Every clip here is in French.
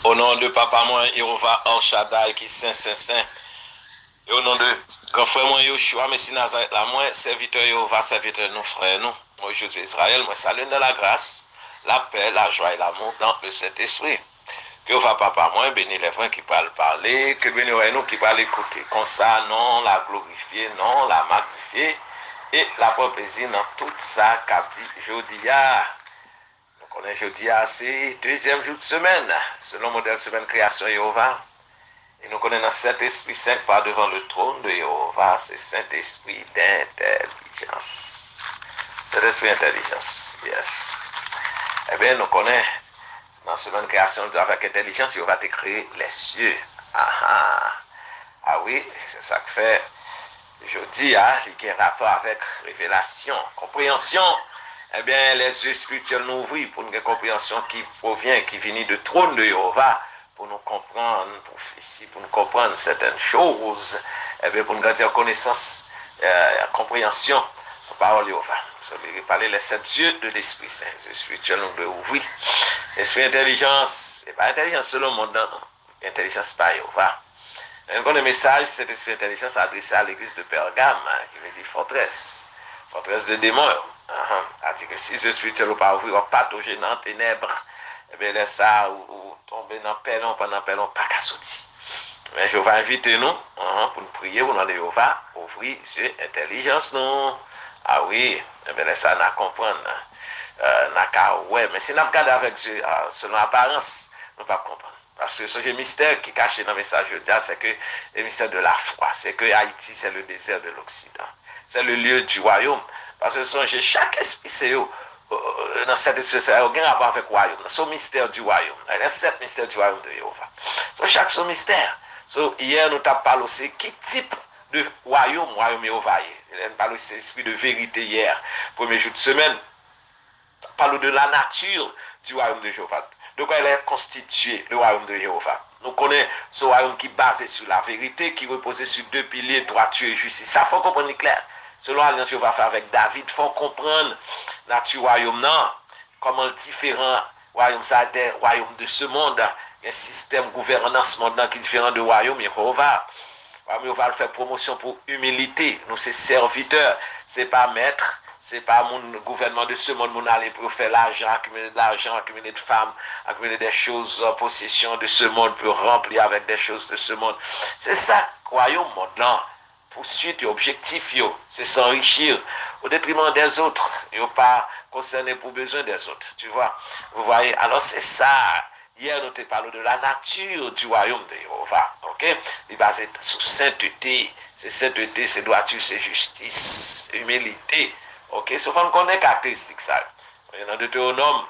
Au nom de Papa moi, Yehova El Shaddai, qui saint, saint, saint. Et au nom de grand frère moi, Yoshua, Messie Nazareth, là, moi, serviteur Yehova, serviteur nous, frères nous. Moi, Jésus Israël, moi, salue dans la grâce, la paix, la joie et l'amour dans le Saint-Esprit. Que va Papa moi, béni les frères qui parlent parler, que béni nous qui parlent écouter. Comme ça, non, la glorifier, non, la magnifier, et la plaisir dans tout ça qu'a dit Jodia. On est jeudi, c'est deuxième jour de semaine, selon le modèle semaine création Jéhovah. Et nous connaissons dans Saint-Esprit 5 par devant le trône de Jéhovah, c'est Saint-Esprit d'intelligence. Saint-Esprit d'intelligence, yes. Eh bien, nous connaissons dans la semaine création avec intelligence, Jéhovah a créé les cieux. Ah oui, c'est ça que fait jeudi, il y a un rapport avec révélation, compréhension. Eh bien, les yeux spirituels nous ouvrent pour une compréhension qui provient, qui vient du trône de Jéhovah, pour nous comprendre, pour nous comprendre certaines choses, eh bien, pour nous garder connaissance, compréhension, pour parole de Jéhovah. Je vais parler les 7 yeux de l'Esprit Saint. Les yeux spirituels nous ouvrent. L'esprit intelligence, c'est pas intelligence selon le monde, non. Intelligence par Jéhovah. Un bon message, cet esprit intelligence adressé à l'église de Pergame, qui veut dire forteresse de démons. C'est-à-dire que si les spirituels n'ont pas ouvert, on patauger dans les ténèbres, et bien là, ça, ou tomber dans le pélon, pendant pélon, pas qu'à sortir. Mais je vais inviter nous, pour nous prier, pour nous demander Jéhovah, ouvrir sur intelligence, non. Ah oui, et bien là, ça, on a comprendre. Ouais, mais si on regarde avec Dieu, selon l'apparence, on ne peut pas comprendre. Parce que ce mystère qui est caché dans le message de Dieu, c'est que le mystère de la foi, c'est que Haïti, c'est le désert de l'Occident. C'est le lieu du royaume. Parce que songez, chaque esprit, c'est dans cette esprit, c'est aucun rapport avec le royaume. C'est le mystère du royaume. Il y a 7 mystères du royaume de Jéhovah. Chaque son mystère. Hier, nous avons parlé aussi qui type de royaume Jéhovah. Nous avons parlé aussi de l'esprit de vérité hier, premier jour de semaine. Nous parlons de la nature du royaume de Jéhovah. De quoi il est constitué, le royaume de Jéhovah. Nous connaissons ce royaume qui est basé sur la vérité, qui repose sur 2 piliers, droiture et justice. Ça, il faut comprendre clair. Selon l'alliance que Jéhovah fait avec David, il faut comprendre la nature du royaume, non? Comment différents royaumes, ça des royaumes de ce monde, il y a un système gouvernance monde qui est différent de royaume Jéhovah. Jéhovah fait promotion pour humilité. Nous, c'est serviteurs, c'est pas maître. C'est pas mon gouvernement de ce monde, mon aller pour faire l'argent, accumuler de l'argent, accumuler de femmes, accumuler des choses en possession de ce monde, pour remplir avec des choses de ce monde. C'est ça, royaume monde, non. Poursuite et objectif, c'est s'enrichir au détriment des autres. Yo pas concerné pour besoin des autres, tu vois. Vous voyez, alors c'est ça. Hier, nous te parlons de la nature du royaume de Jéhovah, ok? Il est basé sur sainteté. C'est sainteté, c'est droiture, c'est justice, humilité. Ok, sauf qu'on connaît caractéristiques ça. Il y en a Deutéronome,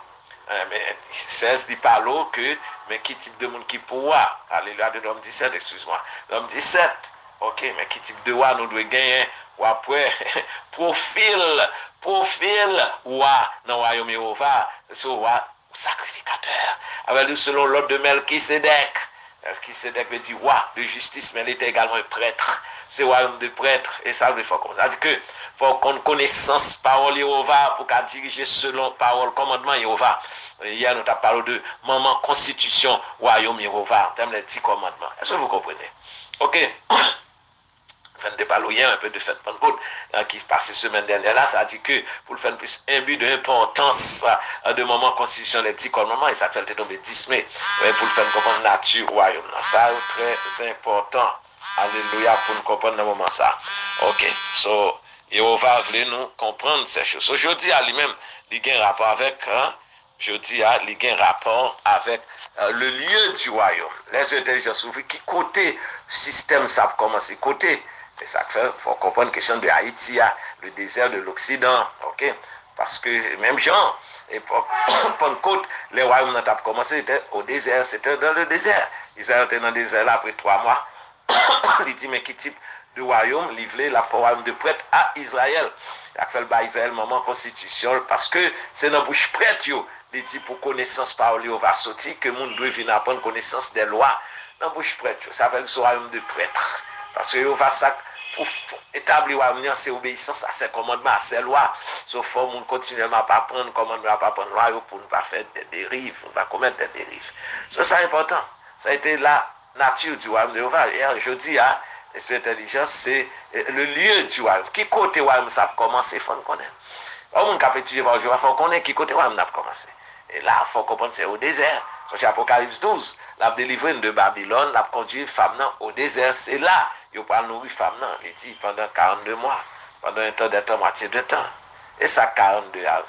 mais 16 dit par l'eau que, mais qui type de monde qui pourra? Alléluia, de l'homme 17, excuse-moi. L'homme 17, ok, mais qui type de roi nous doit gagner? Ou après, profil, ou dans le royaume Jéhovah, ce roi sacrificateur. Avec selon l'ordre de Melchisedec. Melchisedec veut dire roi de justice, mais il était également un prêtre. C'est royaume de prêtre, et ça veut faire comme ça. C'est-à-dire que faut qu'on ait connaissance parole Jéhovah pour qu'à diriger selon parole commandement Jéhovah. Hier nous avons parlé de moment constitution royaume Jéhovah en termes de 10 commandements. Est-ce que vous comprenez? Ok. Enfin, de parler hier un peu de fête Pentecôte qui se passait semaine dernière là, ça a dit que pour le faire plus un but d'importance de moment constitution les 10 commandements, et ça fait tomber 10 mai. Pour le faire comprendre la nature royaume. Ça c'est très important. Alléluia pour nous comprendre dans le moment ça. Ok. So Jéhovah voulait nous comprendre ces choses. Aujourd'hui, à lui-même, il a un rapport avec, il a un rapport avec le lieu du royaume. Les intelligences ouvrent qui côté système ça commence côté. C'est ça qu'il faut comprendre la question de Haïti, le désert de l'Occident. Ok? Parce que même Jean, époque Pentecôte, les royaumes n'ont pas commencé, c'était au désert, c'était dans le désert. Israël était dans le désert là après 3 mois. Il dit, mais qui type de royaume livré la royaume de prêtre à Israël? Il a fait le Israël moment constitution parce que c'est dans la bouche prêtre, il dit pour connaissance par lui, on va sortir, que le monde doit venir apprendre connaissance des lois dans la bouche prêtre. Ça s'appelle le royaume de prêtre. Parce que va pour établir ou c'est obéissance à ces commandements, à ces lois. Sauf faut on continuellement à pas prendre commandements, à pas prendre loi pour ne pas faire des dérives, pour ne pas commettre des dérives. Ça, c'est important. Ça a été la nature du royaume de Jéhovah. Et je dis, l'esprit intelligence, c'est le lieu du royaume. Qui côté royaume ça a commencé, il faut le connaître. On a étudié par Jéhovah, il faut connaître qui côté royaume ça a commencé. Et là, il faut comprendre c'est au désert. C'est Apocalypse 12. La délivré de Babylone, la conduit femme au désert. C'est là, il va nourrir femme. Il dit pendant 42 mois, pendant un temps de temps, moitié de temps. Et ça, 42 ans.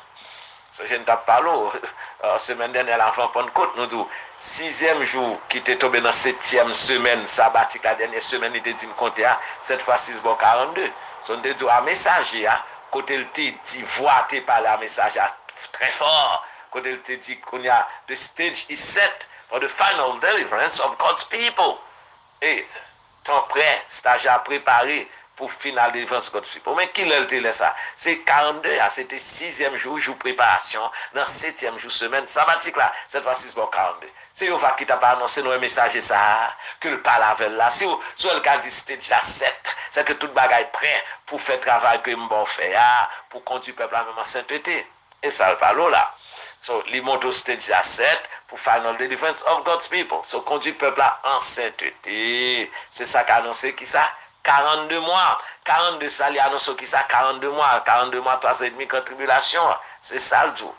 Je ne t'ai pas parlé. Semaine dernière, l'enfant Pentecôte, nous dit, 6e jour, qui était tombé dans 7e semaine sabbatique, la dernière semaine, il était dit, compter, cette fois 6 bon 42. Son dit, un messager, côté le dit, voix, t'es pas là, messager très fort. Quand il te dit qu'on y a the stage is set for the final deliverance of God's people. Et temps prêt, stage à préparer pour final délivrance de God's people. Mais qui l'a dit ça? C'est 42, c'était 6e jour, jour préparation, dans 7e jour semaine sabbatique là, cette fois-ci bon 42. C'est Yova qui t'a pas annoncé nos messages ça, que le palavel là, si le cas dit stage là 7, c'est que tout bagaille prêt pour faire travail que m'bon fait, pour conduire le peuple à même en sainteté. Et ça le parle là. So, il monte au stage à 7 pour final deliverance of God's people. So, conduit le peuple en sainteté. C'est ça qu'a annoncé qui ça? 42 mois. 42 ça, il a annoncé qui ça? 42 mois. 42 mois, 3 ans et demi, contribution. C'est ça le tout.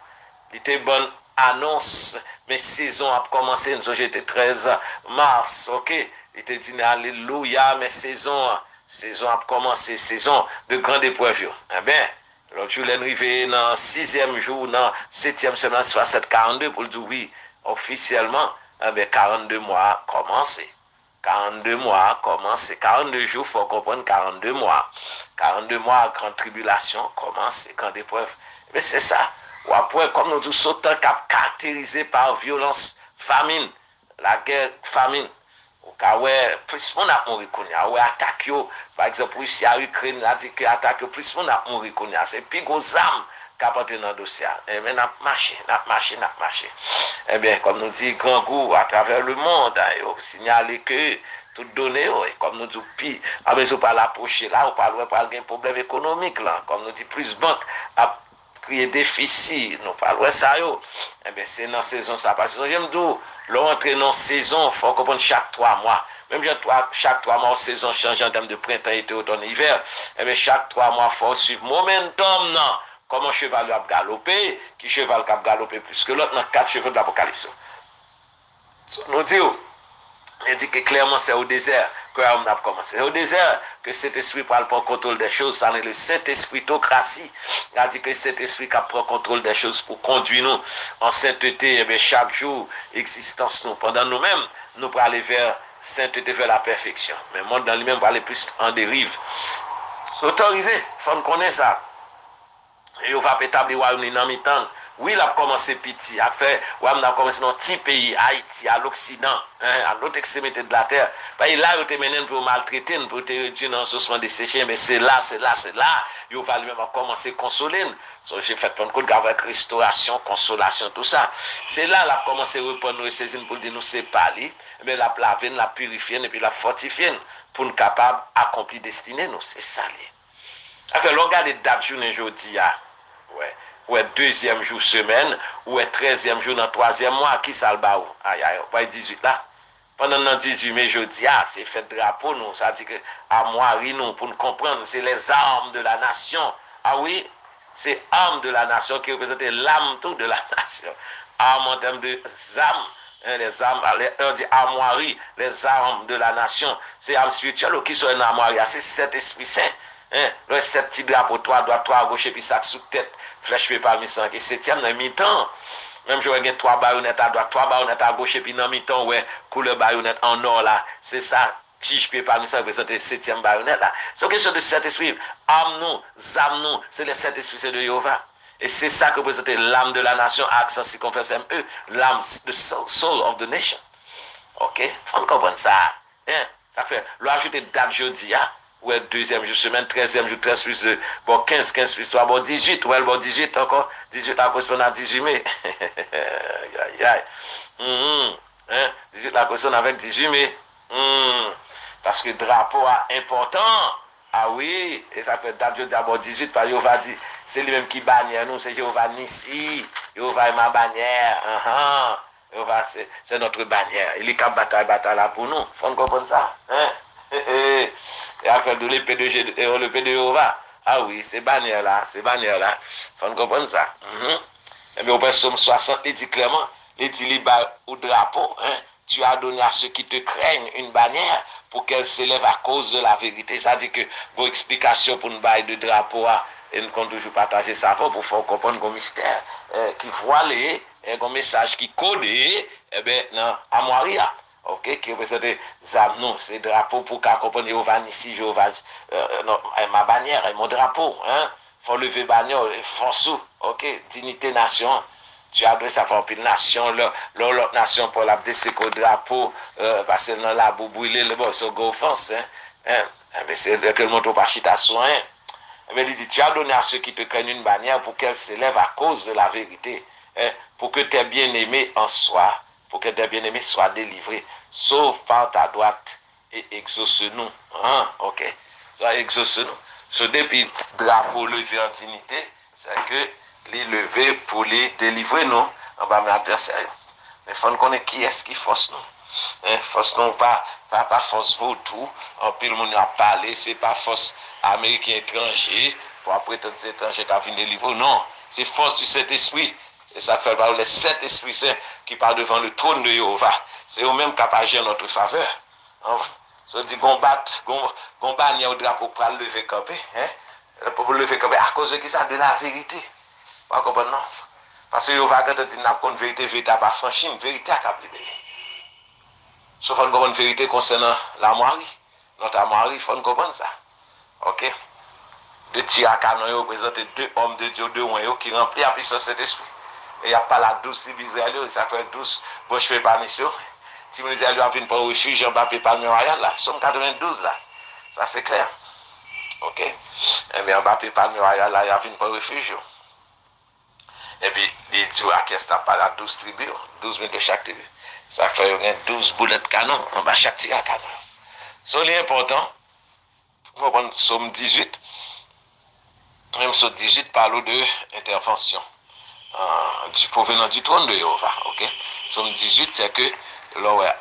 Il était bonne annonce. Mais saison a commencé. Nous j'étais 13 mars. Ok? Il était dit, alléluia, mais saison a commencé. Saison de grande épreuve. Eh bien, l'autre jour, l'arrivée dans 6e jour, dans 7e semaine, soit 742 pour le dire oui, officiellement, eh 42 mois commencé. 42 mois commencé. 42 jours, il faut comprendre 42 mois. 42 mois, grande tribulation commencé, grande épreuve. Mais c'est ça. Ou après, comme nous disons, sautant caractérisé par violence, famine, la guerre, famine. Ou ka ouais plus mon a mourir konya ouais attaque yo par exemple Russie à Ukraine a dit que attaque plus mon a mourir konya c'est plus gros arme qu'a porté dans dossier et mais n'a marché et bien comme nous dit grand goût à travers le monde yo signaler que tout donné et comme nous dit puis avec ça pas l'approcher là ou pas pas un problème économique là comme nous dit plus banque a crier déficit nous pas ça yo et bien c'est dans saison ça parce que j'aime tout l'entrée dans saison faut comprendre chaque 3 mois même chaque 3 mois saison change en termes de printemps été automne hiver et bien chaque 3 mois faut suivre momentum non comment cheval a galopé qui cheval qui a galopé plus que l'autre dans 4 chevaux de l'Apocalypse nous dit il dit que clairement c'est au désert que on a commencé. C'est au désert que cet esprit prend le contrôle des choses. Ça est le Saint-Espritocratie. Il a dit que cet esprit qui prend le contrôle des choses pour conduire nous en sainteté. Et bien chaque jour, existence nous. Pendant nous-mêmes, nous pour aller vers sainteté, vers la perfection. Mais le monde dans lui-même va aller plus en dérive. C'est arrivé. Il faut qu'on connaisse ça. Et on va établir dans mi-temps. Oui, il a commencé petit, a fait, on a commencé dans un petit pays, Haïti, à l'Occident, à l'autre extrémité de la terre. Bah, là, il te mené pour maltraiter, pour te réduire dans le saucement de sécher, mais c'est là, il va lui-même commencer à consoler. So, j'ai fait prendre compte avec restauration, consolation, tout ça. C'est là, il a commencé à reprendre nos saisines pour dire nous c'est pas lui, mais la laver, la purifier, et puis la fortifier, pour nous capables d'accomplir destinée, nous, c'est ça. Après, regardez date journée aujourd'hui, ouais. Ou est 2e jour semaine, ou est 13e jour dans 3e mois, qui ça le baou? Aïe, pas 18 là. Pendant le 18 mai, je dis, c'est fait drapeau, nous, ça dit que, à moi, nous, pour nous comprendre, c'est les armes de la nation. Ah oui, c'est armes de la nation qui représentent l'âme tout de la nation. Armes en termes de armes, les armes, on dit armoirie, les armes de la nation, c'est armes spirituelles qui sont une armoirie, c'est cet esprit saint. Là, 7 petits drapeaux, 3 à droite, 3 à gauche, et puis ça sous tête, flèche parmi 5 et 7e dans mi-temps. Même j'aurais gagné 3 baïonnettes à droite, 3 baïonnettes à gauche, et puis dans mi-temps, ouais, couleur baïonnette en or là, c'est ça, tige parmi 5 représente 7e baïonnette là. C'est une question de cet esprit. Âme nous, zam nous, c'est les 7 esprits de Jéhovah. Et c'est ça que représente l'âme de la nation, accent circonflexe ME, l'âme, the soul of the nation. Ok? Faut comprendre ça. Ça fait, l'ajouter date jeudi, ouais, 2e jour semaine, 13e jour, 13 plus 2, bon, 15 plus 3, bon, 18, ouais, bon, 18 encore, 18 là correspond à 18 mai. Aïe. 18 là correspond avec 18 mai. Parce que drapeau est important. Ah oui, et ça fait date, je dis d'abord 18, parce que Jéhovah dit, c'est lui-même qui bannière nous, c'est Jéhovah Nissi, Jéhovah est ma bannière, Jéhovah c'est notre bannière, il est cap bataille là pour nous, faut comprendre ça, hein? Et après de l'épée de Jéhovah, ah oui, c'est bannière là, faut comprendre ça. Et bien au Psaume 60, il dit clairement, il dit au drapeau, hein? Tu as donné à ceux qui te craignent une bannière pour qu'elle s'élève à cause de la vérité. Ça dit que vos explications pour nous bailler de drapeau, et nous comptons toujours partager ça pour faire comprendre un mystère qui voilé, un message qui codé, eh bien, non, à Moria. Ok, qui représente nous, c'est drapeau pour qu'à comprendre Jéhovah ici, Jéhovah, ma bannière et mon drapeau, hein. Faut lever bannière, force, ok, dignité nation. Tu as besoin de savoir une nation, l'autre nation pour la décider au drapeau, parce que dans la boue brûlée, le boss, c'est offense, hein. Mais c'est que le moto pas chita soin. Mais il dit, tu as donné à ceux qui te craignent une bannière pour qu'elle s'élève à cause de la vérité, hein, pour que tes bien-aimés en soient, pour que tes bien-aimés soient délivrés, sauve par ta droite et exauce-nous. Hein, ok. Ça exauce-nous. Ce depuis drapeau levé en dignité, c'est que les lever pour les délivrer nous en bas de l'adversaire. Mais il faut connaître qui est-ce qui force nous. Hein, force nous pas force vautour. En pile monde a parlé, c'est pas force américain étranger pour prétendre c'est étranger qui a venir délivrer. Non, c'est force du Saint-Esprit. Et ça fait par le Saint-Esprit Saint qui parle devant le trône de Jéhovah. C'est eux-mêmes qui agissent en notre faveur. Hein? Ça dit qu'on bat au drapeau pour le lever campé. Hein? Pour le lever campé à cause de qui ça? De la vérité. Pas comprendre non? Parce que Jéhovah quand dit n'a pas vérité, vérité pas franchi, une vérité à cap libérer. Sauf qu'on comprend une vérité concernant l'armoirie. Notre armoirie, il faut comprendre ça. OK? Deux tirs à canon représentent deux hommes de Dieu, deux moyens qui remplissent la puissance de cet esprit. Et il n'y a pas la douce Israël, ça fait douce, bon, je fais pas mission. Si vous Israël a vu pour refuge, Mbappé pas le royal là, somme 92 là. Ça c'est clair. OK? Et bien Mbappé pas le royal là, il a vu pour refuge. Et puis, il dit à qu'est-ce n'a pas la 12 tribus, 12 000 de chaque tribu. Ça fait 12 boulets de canon, en bas chaque tir à canon. Ce qui est important, on va prendre Somme 18. Même Somme 18 parle de intervention. Provenant du trône de Jéhovah, ok? Somme 18, c'est que, là,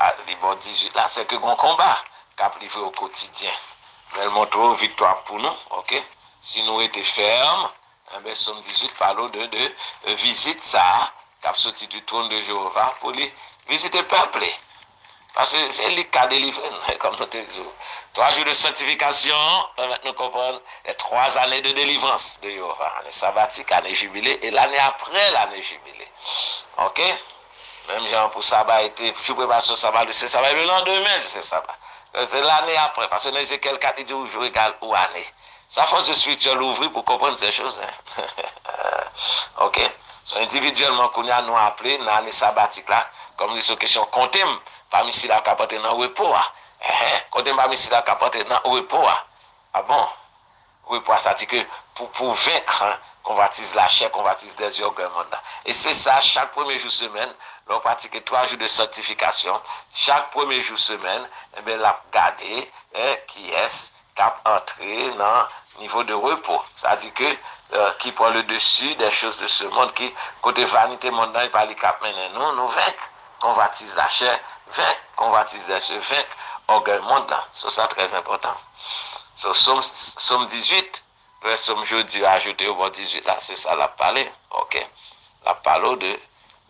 18, là, c'est que un combat qu'a livré au quotidien. Mais elle montre une victoire pour nous, ok? Si nous étions fermes, eh Somme 18 parle de visite ça, qu'a sorti du trône de Jéhovah pour les visiter le peuple. Parce que c'est lui qui a délivré, comme nous disons. 3 jours de sanctification, nous comprenons les 3 années de délivrance de Jéhovah. Année sabbatique, année jubilée, et l'année après l'année jubilée. Ok? Même genre pour sabbat, je prépare ce sabbat, c'est sabbat, le lendemain, c'est sabbat. C'est l'année après, parce que dans Ézéchiel 4, il dit jour égal ou année. Sa force spirituelle ouvrir pour comprendre ces choses. Hein? Ok? So, individuellement, qu'on a nous appelé dans l'année sabbatique là, comme ils sont question, comptez parmi si la capote dans le repos. Comptez parmi si la capote dans le repos. Ah bon? Repos, ça dit que pour vaincre, hein, convertisse la chair, convertisse des yeux au monde. Et c'est ça, chaque premier jour semaine, on pratique 3 jours de sanctification. Chaque premier jour semaine, eh bien, la garder, qui est cap entrer dans le niveau de repos. Ça dit que qui prend le dessus des choses de ce monde, qui, côté vanité mondaine, il parle cap maintenant, nous vaincre, convertisse la chair, vaincre, convertisse des yeux, vaincre, orgueil monde là. Ça, c'est très important. So, Somme 18, le Somme jeudi ajouté au bord 18 là, c'est ça la parler. OK. La parole de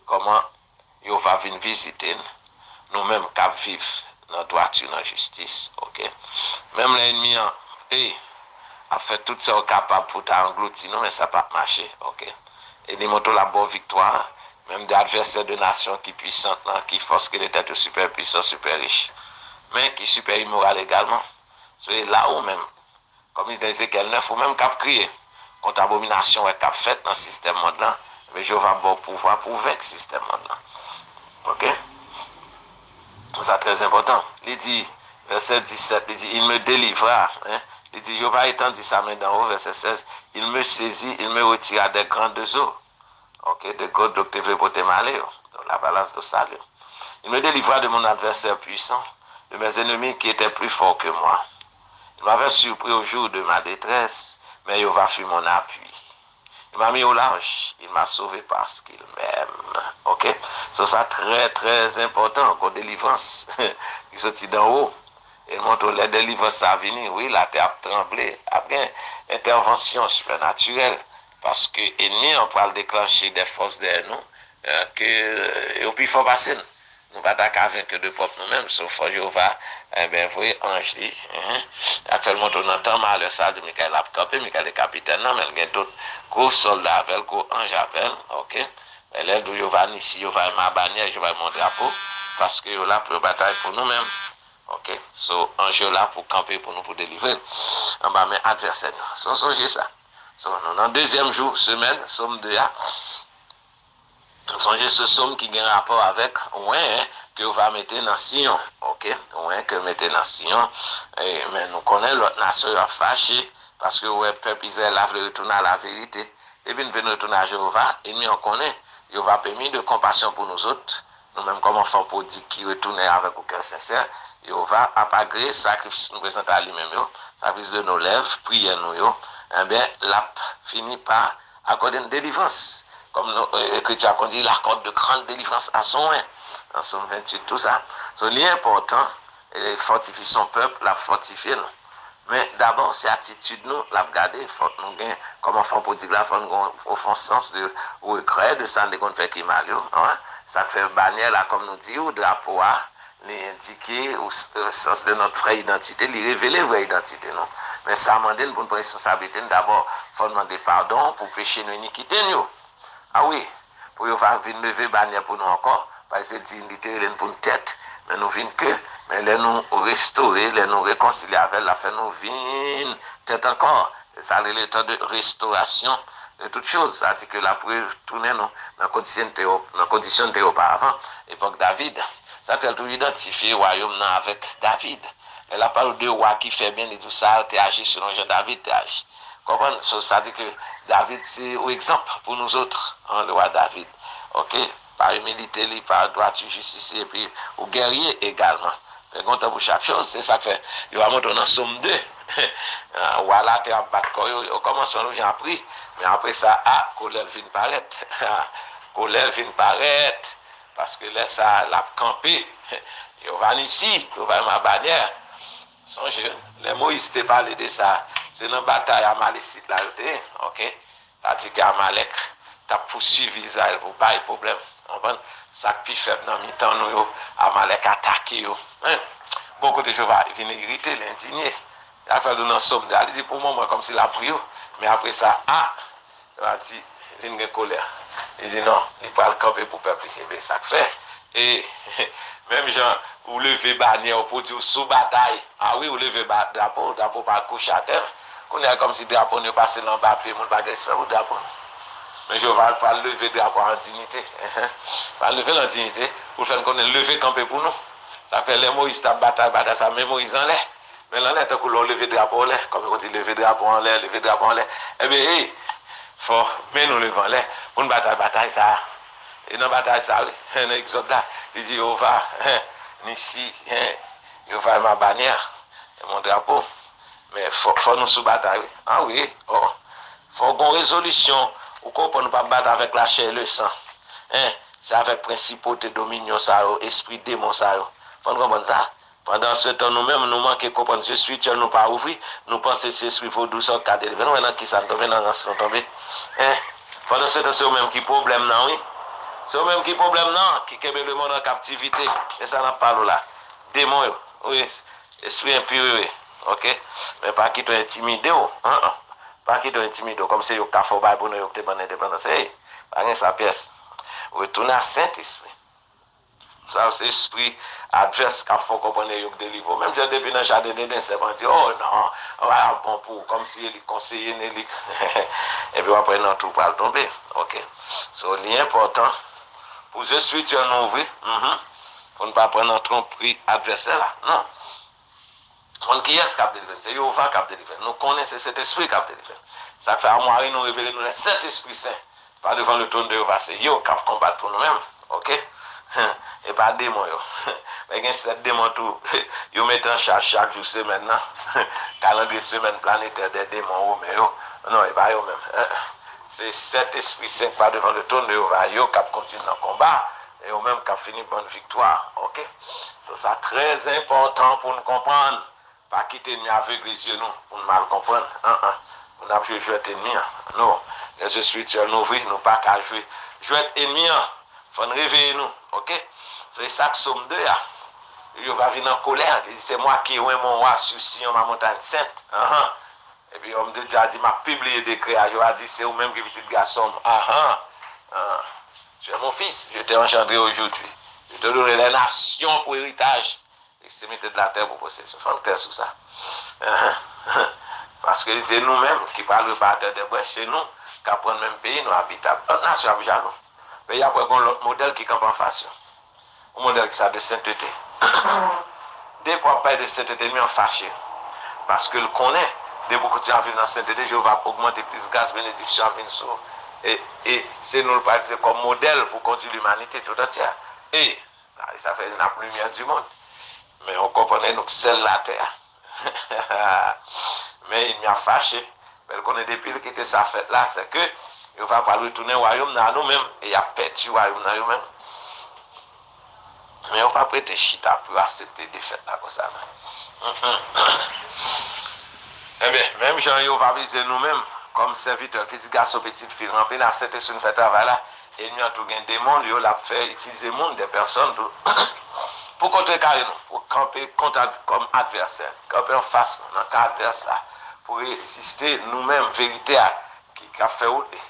comment il va venir visiter nous-mêmes cap vivre dans droiture, dans justice. OK. Même l'ennemi a fait tout ce qu'on est capable pour t'engloutir, mais ça n'a pas marché. OK. Et il montre la bonne victoire, même des adversaires de nations qui puissants, qui forcent que les têtes super puissants, super riches, mais qui super immoral également. C'est là où même, comme il dit Ézéchiel 9, ou même cap crier contre l'abomination et cap fait dans le système monde là, mais je vais avoir pouvoir pour vaincre le système monde là. OK? C'est très important. Il dit, verset 17, il dit, il me délivra. Hein? Il dit, Jéhovah étendit sa main d'en haut, verset 16, il me saisit, il me retira des grandes eaux. OK? De God, donc tu veux porter malheur, dans la balance de salut. Il me délivra de mon adversaire puissant, de mes ennemis qui étaient plus forts que moi. Il m'avait surpris au jour de ma détresse, mais Jéhovah fut mon appui. Il m'a mis au large, il m'a sauvé parce qu'il m'aime. Ok? So, ça très très important, encore délivrance qui sortit d'en haut. Et montre les délivrances à venir, oui, la terre a tremblé. Après, intervention supernaturelle, parce que l'ennemi, on peut déclencher des forces derrière nous, et puis il faut passer. Nous ne pouvons pas vaincre de propre nous-mêmes, sauf Jéhovah, eh bien, vous voyez, ange dit, actuellement, on entend mal ça de Michael a campé, Michael est capitaine, non, mais il y a d'autres gros soldats avec, gros anges avec, ok? Elle est d'où Jéhovah, ici, Jéhovah est ma bannière, Jéhovah est mon drapeau, parce que là, pour bataille pour nous-mêmes. Ok, so ange là pour camper pour nous pour délivrer en bas mes adversaires. So songez ça. So nous dans deuxième jour semaine somme 2 a. Songez ce somme qui a un rapport avec ouais que vous va mettre dans Sion. Ok, ouais que mettre dans Sion. Et mais nous connaissons l'autre nation a fâché parce que ouais peuple Israël a voulu retourner à la vérité. Et bien nous venons retourner à Jéhovah et nous on connaît Jéhovah permis de compassion pour nous autres. Nous-mêmes comme enfants pour dire qui retourner avec aucun sincère. Jéhovah a pas gré sacrifice nous présente à lui-même, sacrifice de nos lèvres, prière nous, eh bien, l'a fini par accorder une délivrance. Comme l'Écriture a dit, il accorde de grandes délivrances à son oin. En Somme 28, tout ça. C'est l'important, il fortifie son peuple, l'a fortifié nous. Mais d'abord, c'est l'attitude nous, l'a garder, faut nous gagner, comme enfant pour dire là, faut nous au fond sens de regret de ça, qu'on fait qui mal, ça fait bannière là, comme nous dit, ou drapeau les indiquer au sens de notre vraie identité, les révéler vraie identité, non. Mais ça demande pour une responsabilité, d'abord, il faut demander pardon pour pécher nos iniquités, nous. Ah oui, pour nous faire venir lever bannière pour nous encore, parce que c'est dignité, pour une tête, mais nous venons que, mais les nous restaurer, les nous réconcilier avec la fait, nous venons tête encore. Et ça, c'est le temps de restauration de toutes choses. Ça dit que la preuve tourner nous dans la condition de auparavant, époque David. Ça fait tout identifier le royaume avec David. Elle a parlé de roi qui fait bien et tout ça, tu agis selon Jean David, tu agis. Comprenez? Ça dit que David, c'est un exemple pour nous autres, hein, le roi David. Ok? Par humilité, par droiture, justice, et puis au guerrier également. Mais content pour chaque chose, c'est ça que fait. Il va monter dans Somme 2. Voilà, tu as battu, au commencement, j'ai appris. Mais après ça, colère vient paraître. Colère vient paraître. Parce que là, ça l'a campé. Il va ici, il va ma bannière. Songez, les Moïse te parlé de ça. C'est une bataille à Malécite là, ok? C'est-à-dire qu'Amalek t'a poursuivi Israël pour pas de problème. Ça qui fait dans le temps, nous, Amalek attaqué. Bon côté, je vais venir irriter, l'indigner. Il a fait de nos sommes. Il dit pour moi, comme s'il a pris. Mais après ça, il a dit, il y a une colère. Il dit non, il peut le camper pour le peuple. Et bien, ça fait. Et même gens, vous levez bannière pour dire sous bataille. Ah oui, vous levez drapeau par couche à terre. On est comme si le drapeau ne passait dans le papier, mon bagage se fait au drapeau. Mais je vais pas lever drapeau en dignité. Pas lever en dignité pour faire qu'on ait levé camper pour nous. Ça fait les Moïse ta bataille, ça met Moïse en l'air. Mais là, tant que l'on lever drapeau en l'air, comme on dit lever drapeau en l'air, lever drapeau en l'air. Eh bien, faut mais nous levons l'air pour une bataille ça. Et dans la bataille ça, un exode là, il dit on va ici, on va ma bannière, mon drapeau. Mais faut nous sous bataille. Ah oui, faut qu'on résolution ou qu'on ne pas battre avec la chair et le sang. C'est avec principauté dominion ça, esprit démon ça. Faut comprendre ça. Pendant ce temps, nous-mêmes, nous manquons de comprendre ce spirituel, nous pas ouvrir, nous pensons que c'est esprit vaudou, ça, cadre, nous maintenant qui ça tombe, dans ce tomber. Pendant ce temps, c'est eux-mêmes qui problème, non, oui. C'est eux-mêmes qui problème, non, qui kebe le monde en captivité. Et ça n'a pas là. Démon, oui. Esprit impur, oui. Ok? Mais pas qui t'ont intimidé, pas qui t'ont intimidé, comme c'est au café pour nous, qui t'ont indépendance. Pas rien sa pièce. Retournez à Saint-Esprit. Ça, c'est l'esprit adverse qu'il faut comprendre que délivre. Même si depuis dans le jardin d'Éden, c'est pas dit, oh non, on va bon pour, comme si il conseillait, et puis après, non, tout va tomber. Ok? So, l'important, pour ce spirituel nous ouvrir, pour ne pas prendre un tromperie adversaire là. Non. On qui est-ce qui a délivré? C'est Jéhovah qui a délivré. Nous connaissons cet esprit qui a délivré. Ça fait armoire, nous révéler nous le Saint-Esprit Saint. Pas devant le trône de Jéhovah, c'est Yo qui a combattu pour nous-mêmes. Ok? Et pas démon yo. Mais il y a 7 démons tout. Ils mettent en charge chaque jour semaine. Calendrier semaine planétaire des démons. Mais yo, non, et pas yo même. C'est 7 esprits saints pas devant le trône de Jéhovah. Yo qui continue dans le combat. Et eux même qui fini bonne victoire. Ok? Donc ça très important pour nous comprendre. Pas quitter l'ennemi aveugle les yeux nous, pour nous mal comprendre. On n'a pas joué ennemi. Non. Les yeux spirituels nous ouvrent, nous pas qu'à jouer. Jouer ennemi. Faut nous réveiller nous. Ok? C'est ça que somme 2 là. Il va venir en colère. Il dit c'est moi qui ai mon roi sur Sion, ma montagne sainte. Et puis l'homme de Dieu a dit, m'a publié des décret. Je a dit, c'est vous-même qui petit garçon. Tu es mon fils, je t'ai engendré aujourd'hui. Je te donnerai les nations pour héritage. Et c'est mettre de la terre pour possession. Faut une terre sur ça. Parce que c'est nous-mêmes qui parlons par terre de brèche chez nous, qui apprenons le même pays, nous habitons. Notre nation a jaloux. Mais il y a pas l'autre modèle qui campe en face. Un modèle qui ça de sainteté. Des fois, pas de sainteté, mais en fâché. Parce que le connaît. Dès que tu as vu dans la sainteté, je vais augmenter plus grâce, bénédiction, sur. Et c'est nous le parler comme modèle pour conduire l'humanité tout entière. Et ça fait la lumière du monde. Mais on comprenait nous que c'est la terre. Mais il m'y a fâché. Mais qu'on est depuis qu'il était sa fête là, c'est que il va pas retourner au royaume dans nous-mêmes et il a perdu le royaume dans nous-mêmes. Mais on va pas prêter chita pour accepter des fêtes là comme ça. Eh bien, même Jean, il va viser nous-mêmes comme serviteurs, petit garçon, petite fille, remplir la sainte sur une fait travail là. Et nous avons tout gagné des mondes, il a fait utiliser le monde des personnes pour contrecarrer nous, pour camper comme adversaire, camper en face dans le cas adversaire, pour résister nous-mêmes, vérité qui a fait rouler.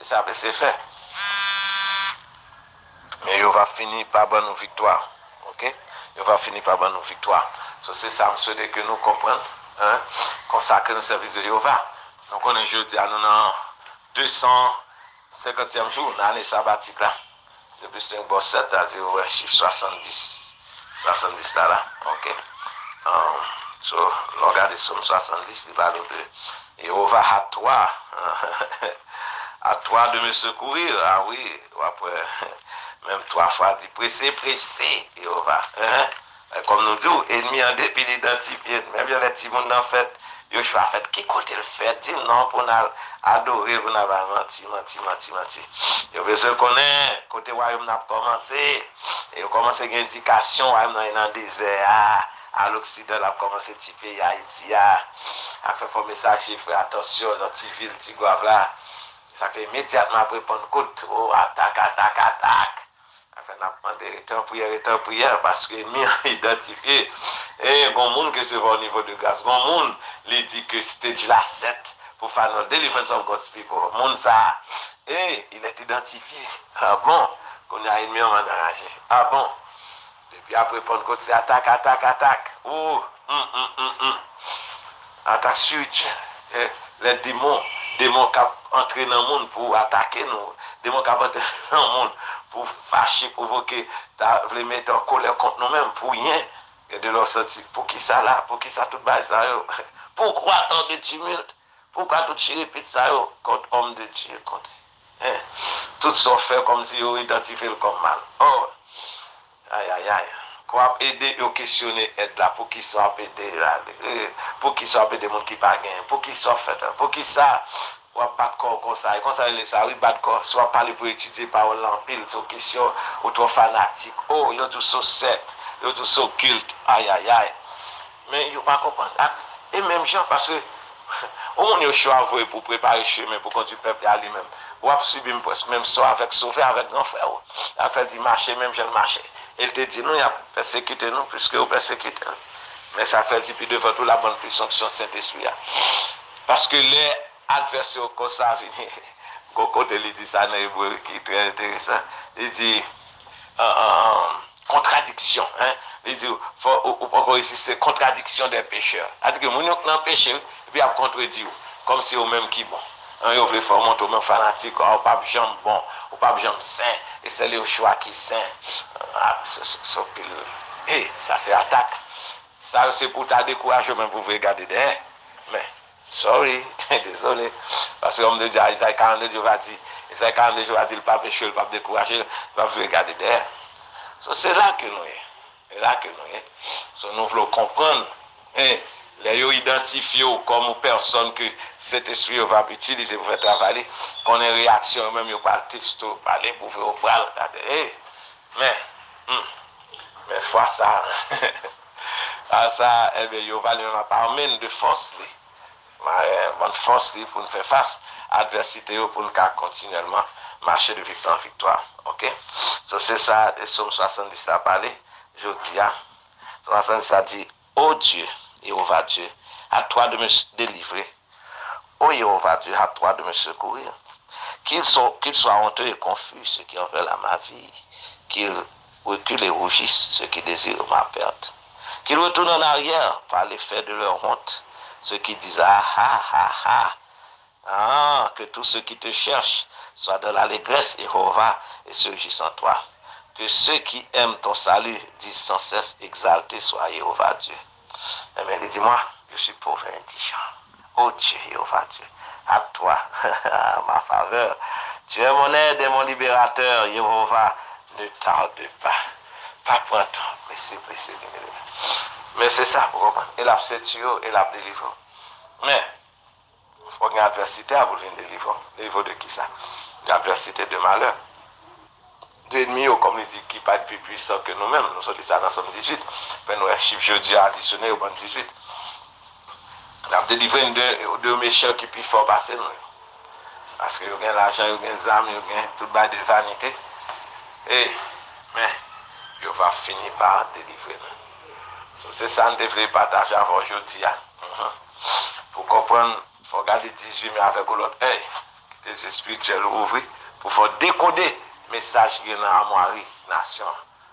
Et ça, c'est fait. Mais il va finir par bonne victoire. Ok? Il va finir par bonne victoire. So, c'est ça, je souhaite que nous comprenions, consacrer le service de Jéhovah. Donc, on est jeudi, nous avons 250e jour dans l'année sabbatique là. Depuis 5 bon 7 à 0, chiffre 70. 70 là. Ok? So, regardez Somme 70, il parle de Jéhovah à toi. À toi de me secourir. Ah oui, après, même 3 fois dit pressé, Jéhovah. Comme nous disons, ennemi en dépit d'identifier, même les petits monde en fait, yo choix fait, qui côté le fait, dit non pour nous adorer, pour nous menti. Yo besoin connaître, côté royaume n'a commencé, et on commence à une indication, royaume dans un désert, à l'Occident, a commencé à typer Haïti, à faire un message, frère, attention, dans petit ville, petit goave là. Ça fait immédiatement après prendre compte, oh, attaque. Enfin, on a demandé prière, parce que l'ennemi a identifié. Et il y a un monde qui se voit au niveau de gaz. Il y a un monde qui dit que stage la 7 pour faire notre deliverance of God's people. Le monde ça. Et il est identifié. Ah bon, qu'on a ennemi en arrangé. Ah bon. Et puis après prendre compte, c'est attaque. Oh, attaque spirituelle. Les démons qui entrent dans le monde pour attaquer nous, démons qui entrent dans le monde pour fâcher, provoquer, voulez mettre en colère contre nous-mêmes, pour rien, et de leur sentir, pour qui ça là, pour qui ça tout bas ça, pourquoi tant de tumulte, pourquoi tout chiripite ça, contre homme de Dieu, contre, tout sont fait comme si ils identifiaient comme mal. Oh, aïe. Quoi aider à questionner aide là pour qu'ils soient aider là pour qu'ils soient aider des gens qui pas gain pour qu'ils soient fait pour qu'ils ça ou pas corps comme ça les ça oui pas corps soit parler pour étudier parole en pile sur question ou trop fanatique oh yo tout so secte yo tout so culte aïe mais yo pas comprendre et même gens parce que on yo choix pour préparer chemin pour conduire peuple à lui-même ou a subi même ça avec sauver avec grand frère a fait dit marcher même je marcher. Il te dit, nous, il a persécuté nous, puisque vous persécutez. Mais ça fait depuis devant tout la bonne présomption Saint-Esprit. Parce que les adversaires comme ça, côté il dit ça dans l'hébreu, qui est très intéressant. Il dit, contradiction. Il dit, ici, c'est contradiction des pécheurs. C'est-à-dire que nous avons péché, et puis il contredit, comme si eux-mêmes qui bon. Ils veulent faire monter au même fanatique, ou pas jambe bon, ou pas jambe sain, et c'est le choix qui sain. Et ça c'est attaque. Ça c'est pour ta décourager, même pour vous regarder derrière. Mais, sorry, désolé. Parce que l'homme de Dieu, Isaïe 42, Dieu va dire, il ne va pas pécher, il ne va pas décourager, il va vous regarder derrière. So, c'est là que nous sommes. C'est là que nous sommes. So, nous voulons comprendre. Les yo identifié comme personne que cet esprit va utiliser pour faire travailler, qu'on ait réaction, même yo pas tester, parler pour faire regarder. Mais fois ça, à ça, eh bien, yo va lui pas amener de force bonne force pour nous faire face à l'adversité pour nous continuellement marcher de victoire en victoire. OK? So, c'est ça, de Somme 70 a parlé. Je dis, 70 a dit, oh Dieu, Jéhovah Dieu, à toi de me délivrer. Oh Jéhovah Dieu, à toi de me secourir. Qu'ils soient honteux et confus, ceux qui ont fait ma vie. Qu'ils reculent et rougissent, ceux qui désirent ma perte. Qu'ils retournent en arrière par l'effet de leur honte. Ceux qui disent que tous ceux qui te cherchent soient dans l'allégresse, Jéhovah, et se réjouissent en toi. Que ceux qui aiment ton salut disent sans cesse exalté soit Jéhovah Dieu. Mais dis-moi, je suis pauvre et indigent. Oh Dieu, Jéhovah Dieu, à toi, ma faveur. Tu es mon aide et mon libérateur, Jéhovah, ne tarde pas. Pas pour un temps, pressé. Mais c'est ça, pour comprendre. Il a fait tuer, il a délivré. Mais, il faut une adversité à vous venir délivrer. Délivrer de qui ça? L'adversité de malheur. Deux ennemis, comme il dit, qui pas plus puissants que nous-mêmes. Nous sommes ça dans Somme 18. Puis nous, chiffre jeudi additionné au bon 18. On a délivré deux méchants qui plus fort passer nous. Parce qu'ils ont l'argent, ils ont les armes, ils ont toute balle de vanité. Mais, je vais finir par délivrer nous. So, c'est ça, nous devons partager avant aujourd'hui. Pour comprendre, il faut regarder 18 mais avec l'autre œil. Des esprits spirituels ouverts pour faire décoder le message qui est dans l'armoirie nation.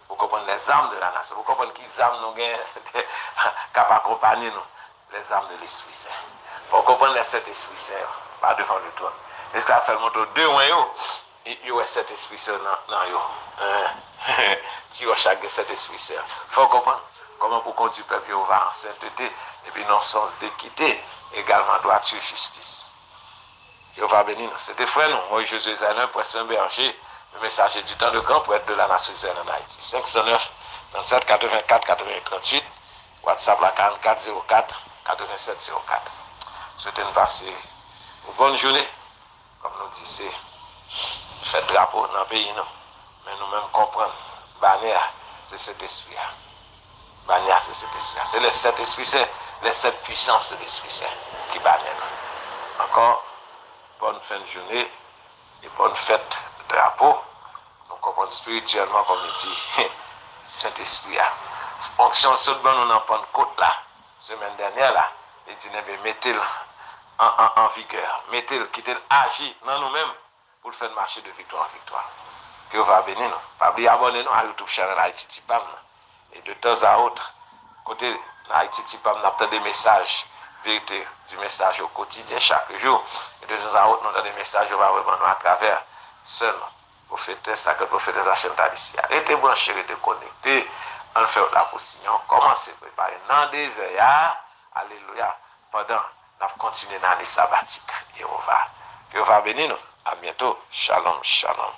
Pour comprendre les âmes de la nation. Pour comprendre qui âmes nous gagnent, qui accompagner nous. Les âmes de l'Esprit Saint. Pour comprendre les 7 esprits saints, pas devant le trône. Et ça fait le moto 2 mois, il y a 7 esprits saints dans yo. Tu as chaque 7 esprits saints. Il faut comprendre comment pour conduire le peuple en sainteté et puis dans le sens d'équité, également droiture et justice. Dieu va bénir nous. C'était frère nous, moi Josué Zalin, prêtre berger, le messager du temps de grand prêtre de la nation Israël en Haïti. 509 37 84 80 38, WhatsApp la 44 04 87 04. Souhaitez nous passer une bonne journée. Comme nous disons, c'est fait drapeau dans le pays, non. Mais nous-mêmes comprenons, bannière, c'est cet esprit. Bannière, c'est cet esprit. C'est les 7 esprits saints, les 7 puissances de l'Esprit Saint qui bannièrent nous. Encore, bonne fin de journée et bonne fête de drapeau. Nous comprenons spirituellement, comme il dit, cet esprit. Onction de saute bon, nous n'en prenons côte là. Semaine dernière là, il dit, mettez-le en vigueur. Mettez-le, quittez-le, agir dans nous-mêmes pour le faire marcher de victoire en victoire. Que vous va bénir nous. Pas oublier abonner-nous à YouTube channel Haïti Tipam. Et de temps à autre, côté Haïti Tipam, nous avons des messages, vérité du message au quotidien chaque jour. Et de temps à autre, nous avons des messages, on va vraiment à travers seulement. Pour fêter ça, pour fêter la chaîne ici. Restez branchés, restez connectés. On fait la position. Commencez à préparer dans des désert. Alléluia. Pendant, nous continuons dans les sabbatiques. Et on va bénir nous. À bientôt. Shalom, shalom.